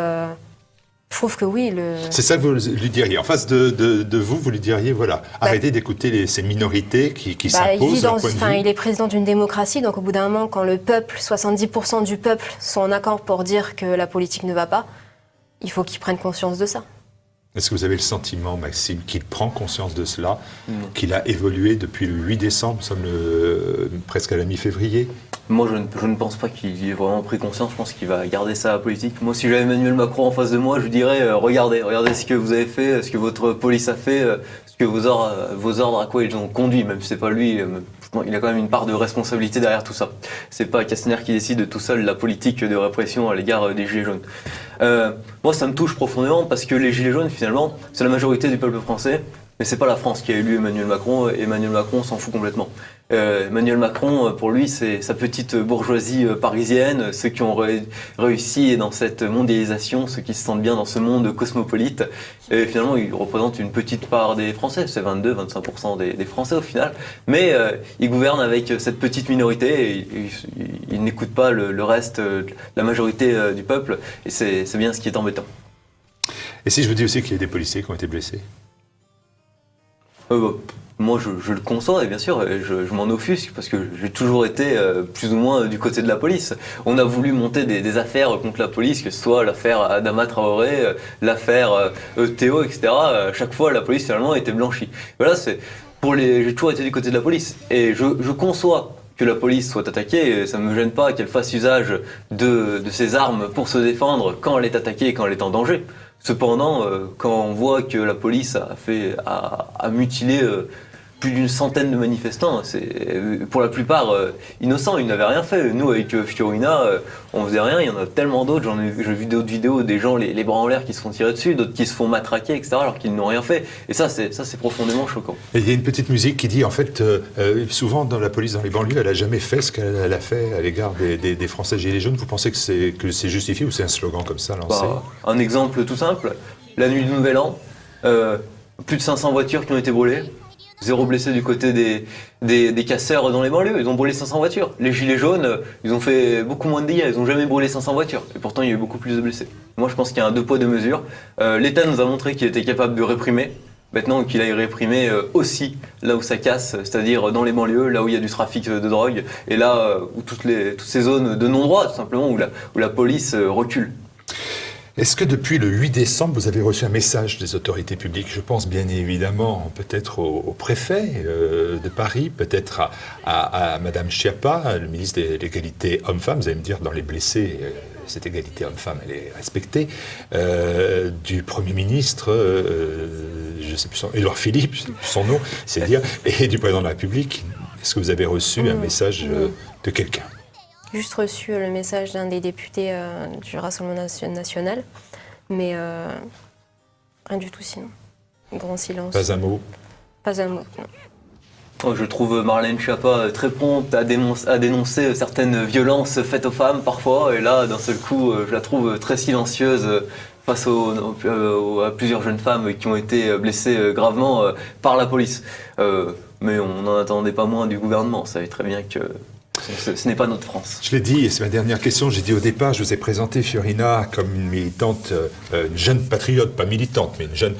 je trouve que oui, C'est ça que vous lui diriez. En face de vous, vous lui diriez, voilà, arrêtez d'écouter ces minorités qui s'imposent leur point de vue. Il est président d'une démocratie, donc au bout d'un moment, quand le peuple, 70% du peuple sont en accord pour dire que la politique ne va pas, il faut qu'il prenne conscience de ça. Est-ce que vous avez le sentiment, Maxime, qu'il prend conscience de cela, qu'il a évolué depuis le 8 décembre, nous sommes presque à la mi-février? Moi, je ne pense pas qu'il ait vraiment pris conscience. Je pense qu'il va garder ça à la politique. Moi, si j'avais Emmanuel Macron en face de moi, je dirais regardez ce que vous avez fait, ce que votre police a fait, ce que vos ordres à quoi ils ont conduit. Même si c'est pas lui, il a quand même une part de responsabilité derrière tout ça. C'est pas Castaner qui décide tout seul la politique de répression à l'égard des Gilets jaunes. Moi, ça me touche profondément parce que les Gilets jaunes, finalement, c'est la majorité du peuple français. Mais c'est pas la France qui a élu Emmanuel Macron. Emmanuel Macron s'en fout complètement. Emmanuel Macron, pour lui, c'est sa petite bourgeoisie parisienne, ceux qui ont réussi dans cette mondialisation, ceux qui se sentent bien dans ce monde cosmopolite. Et finalement, il représente une petite part des Français, c'est 22-25% des Français au final. Mais il gouverne avec cette petite minorité et il n'écoute pas le reste, la majorité du peuple. Et c'est bien ce qui est embêtant. Et si je vous dis aussi qu'il y a des policiers qui ont été blessés? Moi, je le conçois, et bien sûr, je m'en offusque, parce que j'ai toujours été plus ou moins du côté de la police. On a voulu monter des affaires contre la police, que ce soit l'affaire Adama Traoré, l'affaire Théo, etc. Chaque fois, la police, finalement, était blanchie. Voilà, j'ai toujours été du côté de la police. Et je conçois que la police soit attaquée, et ça ne me gêne pas qu'elle fasse usage de ses armes pour se défendre quand elle est attaquée et quand elle est en danger. Cependant, quand on voit que la police a mutilé plus d'une centaine de manifestants, c'est pour la plupart innocents, ils n'avaient rien fait. Nous, avec Fiorina, on faisait rien, il y en a tellement d'autres, j'ai vu d'autres vidéos des gens les bras en l'air qui se font tirer dessus, d'autres qui se font matraquer, etc., alors qu'ils n'ont rien fait. Et ça, c'est profondément choquant. Et il y a une petite musique qui dit, en fait, souvent dans la police, dans les banlieues, elle n'a jamais fait ce qu'elle a fait à l'égard des Français gilets jaunes. Vous pensez que c'est justifié ou c'est un slogan comme ça lancé? Un exemple tout simple, la nuit du Nouvel An, plus de 500 voitures qui ont été brûlées. 0 blessé du côté des casseurs dans les banlieues. Ils ont brûlé 500 voitures. Les gilets jaunes, ils ont fait beaucoup moins de dégâts. Ils n'ont jamais brûlé 500 voitures. Et pourtant, il y a eu beaucoup plus de blessés. Moi, je pense qu'il y a un 2 poids 2 mesures. L'État nous a montré qu'il était capable de réprimer. Maintenant qu'il aille réprimer aussi là où ça casse, c'est-à-dire dans les banlieues, là où il y a du trafic de drogue, et là où toutes ces zones de non-droit, tout simplement, où la police recule. Est-ce que depuis le 8 décembre, vous avez reçu un message des autorités publiques? Je pense bien évidemment peut-être au préfet de Paris, peut-être à Madame Schiappa, le ministre de l'égalité homme-femme. Vous allez me dire, dans les blessés, cette égalité homme-femme, elle est respectée. Du Premier ministre, je ne sais plus Édouard Philippe, je ne sais plus son nom, c'est dire, et du Président de la République. Est-ce que vous avez reçu un message de quelqu'un? Juste reçu le message d'un des députés du Rassemblement national, mais rien du tout sinon. Grand silence. Pas un mot? Pas un mot, non. Je trouve Marlène Schiappa très prompte à dénoncer certaines violences faites aux femmes parfois, et là, d'un seul coup, je la trouve très silencieuse face à plusieurs jeunes femmes qui ont été blessées gravement par la police. Mais on n'en attendait pas moins du gouvernement, on savait très bien que ce n'est pas notre France. Je l'ai dit, et c'est ma dernière question, j'ai dit au départ, je vous ai présenté Fiorina comme une militante, une jeune patriote, pas militante, mais une jeune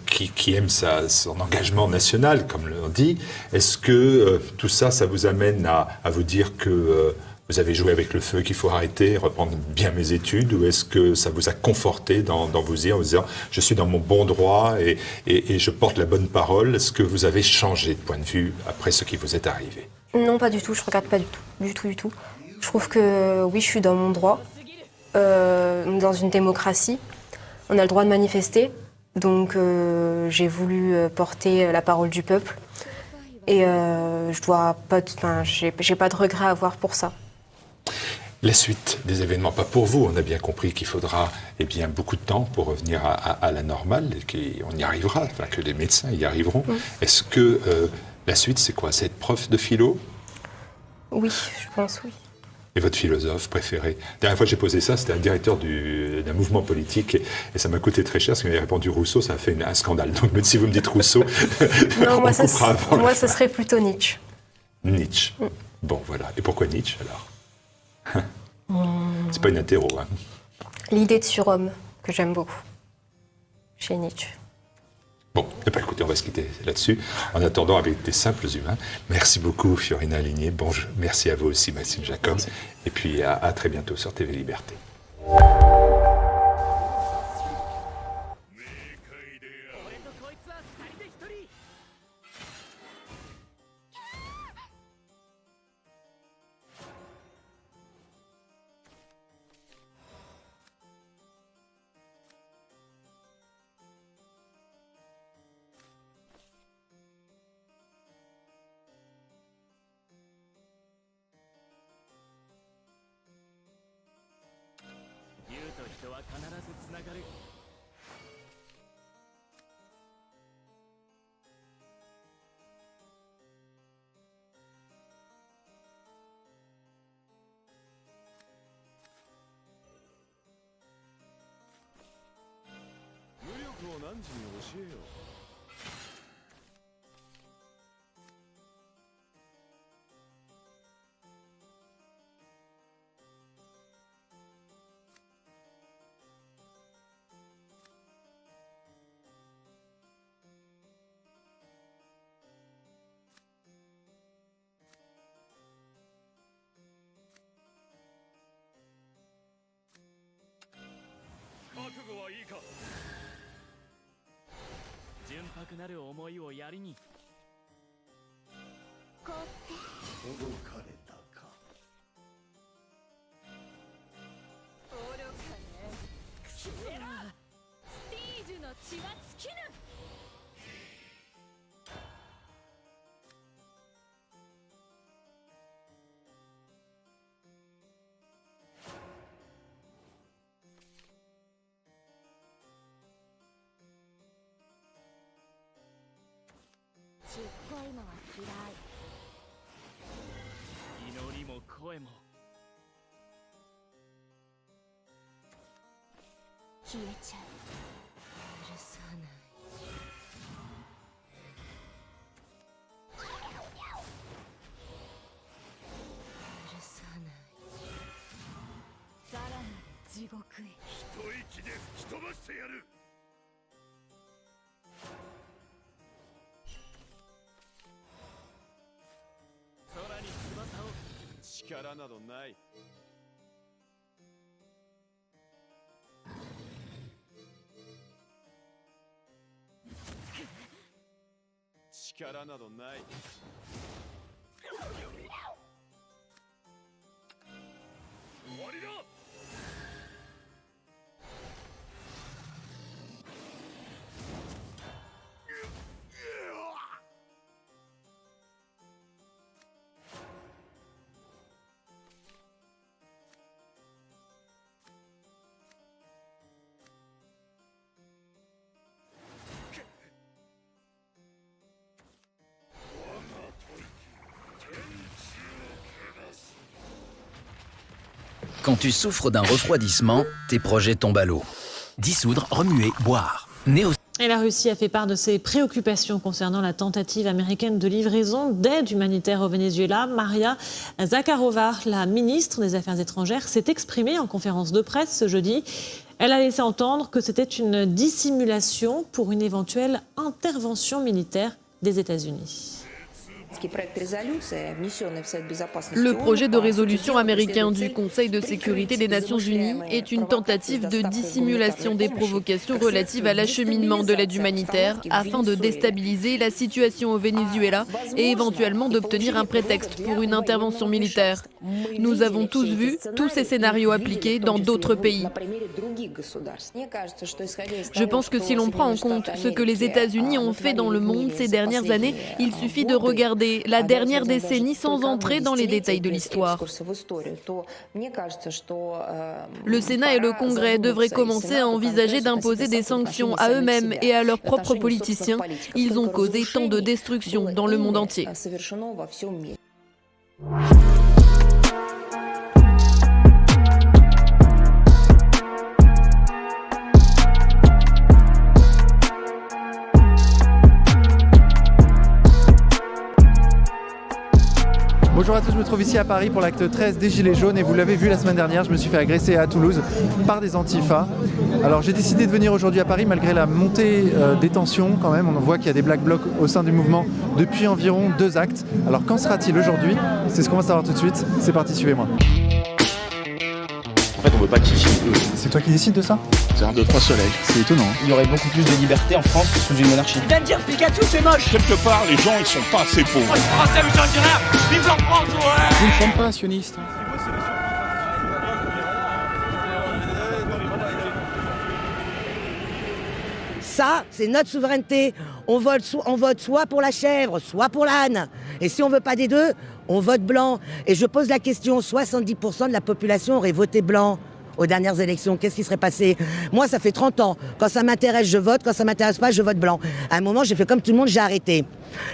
qui aime son engagement national, comme l'on dit. Est-ce que tout ça, ça vous amène à vous dire que vous avez joué avec le feu, qu'il faut arrêter, reprendre bien mes études, ou est-ce que ça vous a conforté dans vos idées en vous disant je suis dans mon bon droit et je porte la bonne parole? Est-ce que vous avez changé de point de vue après ce qui vous est arrivé? Non, pas du tout, je ne regarde pas du tout. Je trouve que oui, je suis dans mon droit. Dans une démocratie, on a le droit de manifester. Donc j'ai voulu porter la parole du peuple. Et j'ai pas de regret à avoir pour ça. La suite des événements, pas pour vous, on a bien compris qu'il faudra beaucoup de temps pour revenir à la normale, et qu'on y arrivera, enfin, que les médecins y arriveront. Est-ce que la suite, c'est quoi? C'est être prof de philo? Oui, je pense, oui. Et votre philosophe préféré? La dernière fois que j'ai posé ça, c'était un directeur d'un mouvement politique, et ça m'a coûté très cher, parce qu'il m'avait répondu Rousseau, ça a fait un scandale. Donc même si vous me dites Rousseau, Non, moi, ça serait plutôt Nietzsche. Nietzsche. Bon, voilà. Et pourquoi Nietzsche, alors? C'est pas une interro, hein. L'idée de surhomme, que j'aime beaucoup, chez Nietzsche. Bon, écoutez, on va se quitter là-dessus. En attendant, avec des simples humains, merci beaucoup, Fiorina Aligné. Merci à vous aussi, Maxime Jacob. Et puis, à très bientôt sur TV Liberté. Quand tu souffres d'un refroidissement, tes projets tombent à l'eau. Dissoudre, remuer, boire. Et la Russie a fait part de ses préoccupations concernant la tentative américaine de livraison d'aide humanitaire au Venezuela. Maria Zakharova, la ministre des Affaires étrangères, s'est exprimée en conférence de presse ce jeudi. Elle a laissé entendre que c'était une dissimulation pour une éventuelle intervention militaire des États-Unis. Le projet de résolution américain du Conseil de sécurité des Nations Unies est une tentative de dissimulation des provocations relatives à l'acheminement de l'aide humanitaire afin de déstabiliser la situation au Venezuela et éventuellement d'obtenir un prétexte pour une intervention militaire. Nous avons tous vu tous ces scénarios appliqués dans d'autres pays. Je pense que si l'on prend en compte ce que les États-Unis ont fait dans le monde ces dernières années, il suffit de regarder abordé la dernière décennie sans entrer dans les détails de l'histoire. Le Sénat et le Congrès devraient commencer à envisager d'imposer des sanctions à eux-mêmes et à leurs propres politiciens. Ils ont causé tant de destruction dans le monde entier. Bonjour à tous, je me trouve ici à Paris pour l'acte 13 des Gilets jaunes et vous l'avez vu la semaine dernière, je me suis fait agresser à Toulouse par des antifas. Alors j'ai décidé de venir aujourd'hui à Paris malgré la montée des tensions quand même. On voit qu'il y a des black blocs au sein du mouvement depuis environ 2 actes. Alors qu'en sera-t-il aujourd'hui? C'est ce qu'on va savoir tout de suite. C'est parti, suivez-moi. En fait, on veut pas qu'ils chient eux. C'est toi qui décides de ça? C'est un 2-3 soleil. C'est étonnant. Il y aurait beaucoup plus de liberté en France que sous une monarchie. Il vient de dire Pikachu, c'est moche. Quelque part, les gens, ils sont pas assez pauvres. Moi, je suis français, mais j'en dis rien. Vive la France, ouais. Nous ne sommes pas sionistes. Ça, c'est notre souveraineté. On vote soit pour la chèvre, soit pour l'âne. Et si on veut pas des deux, on vote blanc. Et je pose la question, 70% de la population aurait voté blanc aux dernières élections. Qu'est-ce qui serait passé? Moi, ça fait 30 ans. Quand ça m'intéresse, je vote. Quand ça m'intéresse pas, je vote blanc. À un moment, j'ai fait comme tout le monde, j'ai arrêté.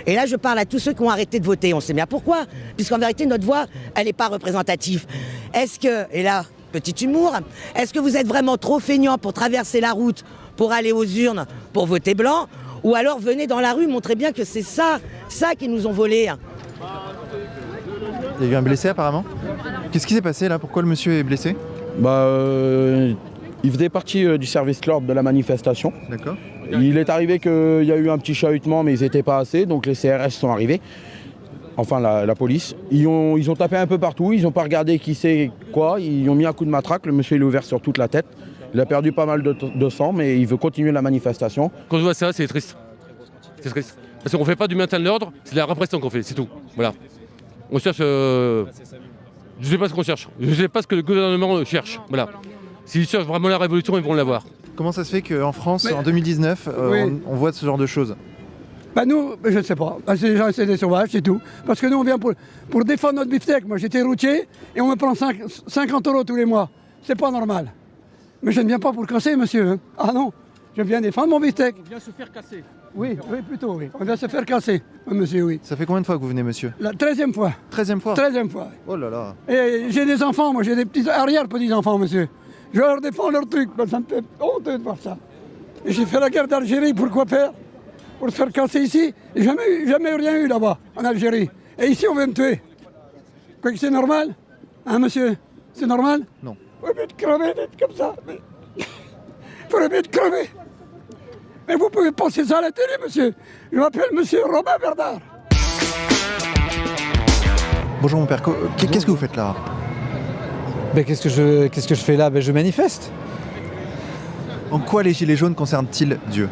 Et là, je parle à tous ceux qui ont arrêté de voter. On sait bien pourquoi. Puisqu'en vérité, notre voix, elle n'est pas représentative. Est-ce que, et là, petit humour, est-ce que vous êtes vraiment trop feignant pour traverser la route, pour aller aux urnes, pour voter blanc? Ou alors venez dans la rue, montrez bien que c'est ça qu'ils nous ont volé. Il y a eu un blessé apparemment. Qu'est-ce qui s'est passé là? Pourquoi le monsieur est blessé? Il faisait partie du service l'ordre de la manifestation. D'accord. Il est arrivé qu'il y a eu un petit chahutement, mais ils n'étaient pas assez, donc les CRS sont arrivés. Enfin, la police. Ils ont tapé un peu partout, ils n'ont pas regardé qui c'est quoi, ils ont mis un coup de matraque, le monsieur il est ouvert sur toute la tête. Il a perdu pas mal de sang, mais il veut continuer la manifestation. Quand je vois ça, c'est triste. C'est triste. Parce qu'on ne fait pas du maintien de l'ordre, c'est de la répression qu'on fait, c'est tout. Voilà. On cherche... Je ne sais pas ce qu'on cherche. Je ne sais pas ce que le gouvernement cherche. Voilà. S'ils cherchent vraiment la révolution, ils vont l'avoir. Comment ça se fait qu'en France, en 2019, on voit ce genre de choses? Nous, je ne sais pas. C'est des gens, c'est des sauvages, c'est tout. Parce que nous, on vient pour défendre notre beefsteak. Moi, j'étais routier et on me prend 50 € tous les mois. C'est pas normal. Mais je ne viens pas pour casser, monsieur. Ah non, je viens défendre mon beefsteak. On vient se faire casser. Oui, plutôt, oui. On vient se faire casser, monsieur, oui. Ça fait combien de fois que vous venez, monsieur? La 13e fois. 13e fois? 13e fois. Oh là là. Et j'ai des enfants, moi, j'ai des petits arrière-petits-enfants, monsieur. Je leur défends leur truc, ça me fait honteux de voir ça. Et j'ai fait la guerre d'Algérie, pourquoi faire? Pour se faire casser ici. Et jamais rien eu là-bas, en Algérie. Et ici, on veut me tuer. Quoi que c'est normal? Hein, monsieur? C'est normal? Non. Vous pouvez être crevé d'être comme ça. Vous pouvez être crevé. Mais vous pouvez penser ça à la télé, monsieur. Je m'appelle monsieur Robin Bernard. Bonjour mon père, qu'est-ce que vous faites là? Qu'est-ce que je fais là? Je manifeste. En quoi les gilets jaunes concernent-ils Dieu?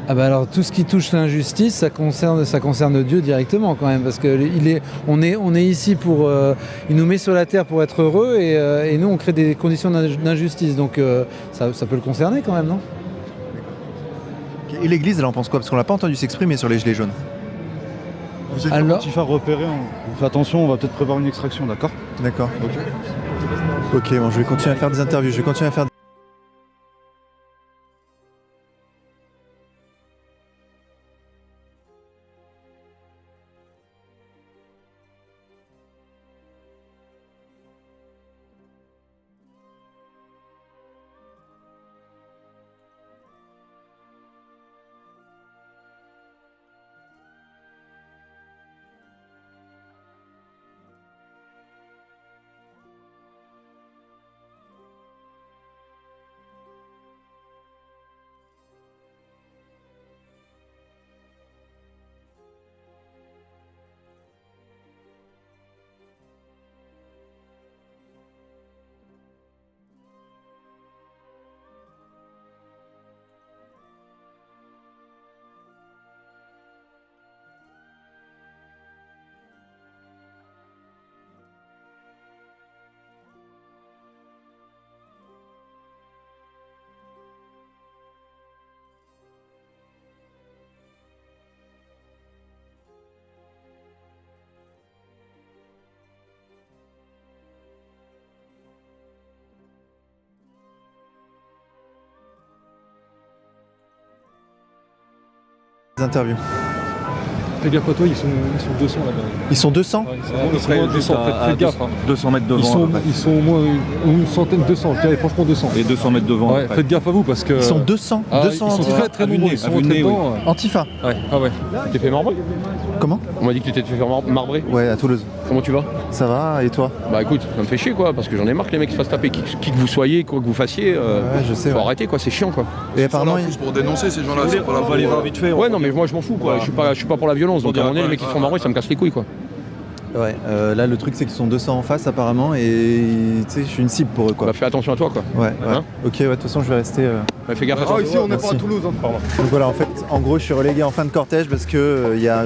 Alors tout ce qui touche l'injustice, ça concerne Dieu directement quand même, parce qu'on est ici pour, il nous met sur la terre pour être heureux et nous on crée des conditions d'injustice, donc ça peut le concerner quand même, non? Et l'Église, elle en pense quoi? Parce qu'on l'a pas entendu s'exprimer sur les gilets jaunes. Vous êtes un antifa repéré, vous faites attention, on va peut-être prévoir une extraction, d'accord? D'accord. Ok, bon, je vais continuer à faire des interviews, Interviews. Fais gaffe à toi, ils sont 200 là-bas. Ils sont 200 Ils sont moins de 200 en fait, fais gaffe. 200 mètres devant. Ils sont au moins une centaine, 200, je dirais franchement 200. Et 200 mètres devant. Ouais, faites gaffe à vous parce que. Ils sont 200 Ah, 200 ils sont Antifa. très très nombreux, ils sont rentrés dedans. Antifa. Ouais, ah ouais. Tu t'es fait marbrer? Comment? On m'a dit que tu t'étais fait marbrer. Ouais, à Toulouse. Comment tu vas? Ça va, et toi? Bah écoute, ça me fait chier quoi, parce que j'en ai marre que les mecs se fassent taper, qui que vous soyez, quoi que vous fassiez. Ouais, je sais. Faut arrêter quoi, c'est chiant quoi. Et apparemment, En plus pour dénoncer ces gens-là, c'est pas là On va les voir vite fait. Ouais, non, mais moi je m'en fous quoi, je suis pas pour la violence, donc à un moment donné, les mecs qui se font marbrer, ça me casse les couilles quoi. ouais, là le truc c'est qu'ils sont 200 en face apparemment et tu sais je suis une cible pour eux quoi. Bah fais attention à toi quoi. Ouais, ouais. Hein Ok, ouais, de toute façon je vais rester. Ouais, fais gaffe à toi. Ah ici on n'est Merci. pas à Toulouse, hein. Pardon. Donc voilà, en fait, en gros je suis relégué en fin de cortège parce que il y a.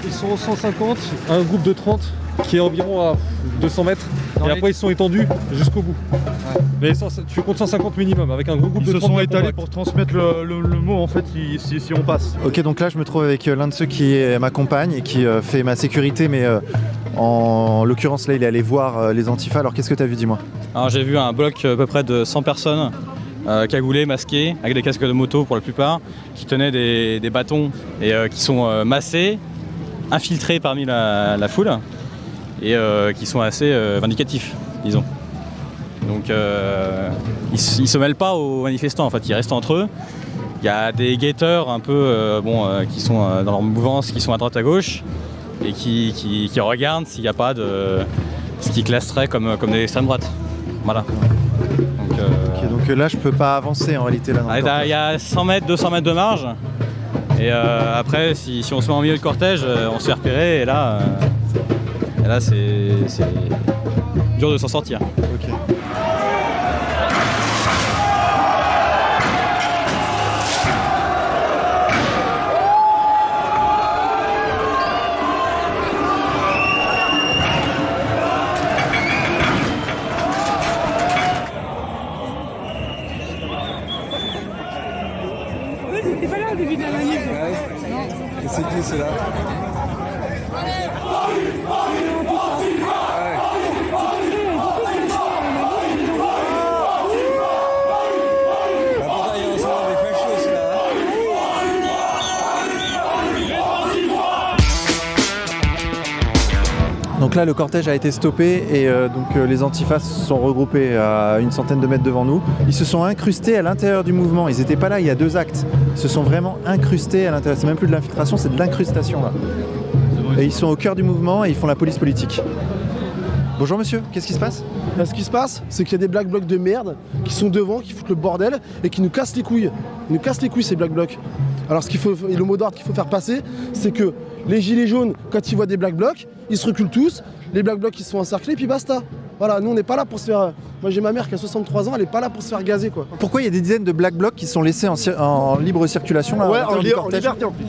Ils sont 150, un groupe de 30 qui est environ à 200 mètres et après ils sont étendus jusqu'au bout. Ouais. Mais tu comptes 150 minimum avec un gros groupe Ils de 30. se sont étalés pour transmettre le mot en fait si on passe. Ok, donc là je me trouve avec l'un de ceux qui m'accompagne et qui fait ma sécurité, mais en l'occurrence là il est allé voir les Antifa. Alors qu'est-ce que tu as vu, dis-moi? Alors j'ai vu un bloc à peu près de 100 personnes cagoulés, masqués, avec des casques de moto pour la plupart, qui tenaient des bâtons et qui sont massés, infiltrés parmi la foule et qui sont assez vindicatifs, disons. Donc ils se mêlent pas aux manifestants, en fait, ils restent entre eux. Il y a des guetteurs un peu qui sont dans leur mouvance, qui sont à droite à gauche et qui regardent s'il n'y a pas de ce qui classerait comme des extrêmes droites. Voilà. Donc là je peux pas avancer en réalité là. Il y a 100 mètres, 200 mètres de marge. Et après, si on se met en milieu de cortège, on se fait repérer et là c'est dur de s'en sortir. Ok. C'est qui c'est là? Donc là le cortège a été stoppé et les Antifas se sont regroupés à une centaine de mètres devant nous. Ils se sont incrustés à l'intérieur du mouvement, ils n'étaient pas là il y a 2 actes. Ils se sont vraiment incrustés à l'intérieur, c'est même plus de l'infiltration, c'est de l'incrustation là. Et ils sont au cœur du mouvement et ils font la police politique. Bonjour monsieur, qu'est-ce qui se passe? Ce qui se passe, c'est qu'il y a des black blocs de merde qui sont devant, qui foutent le bordel et qui nous cassent les couilles. Ils nous cassent les couilles ces black blocs. Alors le mot d'ordre qu'il faut faire passer, c'est que les gilets jaunes, quand ils voient des black blocs, ils se reculent tous, les black blocs ils se font encercler, puis basta. Voilà, nous on n'est pas là pour se faire... Moi j'ai ma mère qui a 63 ans, elle n'est pas là pour se faire gazer quoi. Pourquoi il y a des dizaines de black blocs qui sont laissés en libre circulation là? Ouais, en liberté en plus.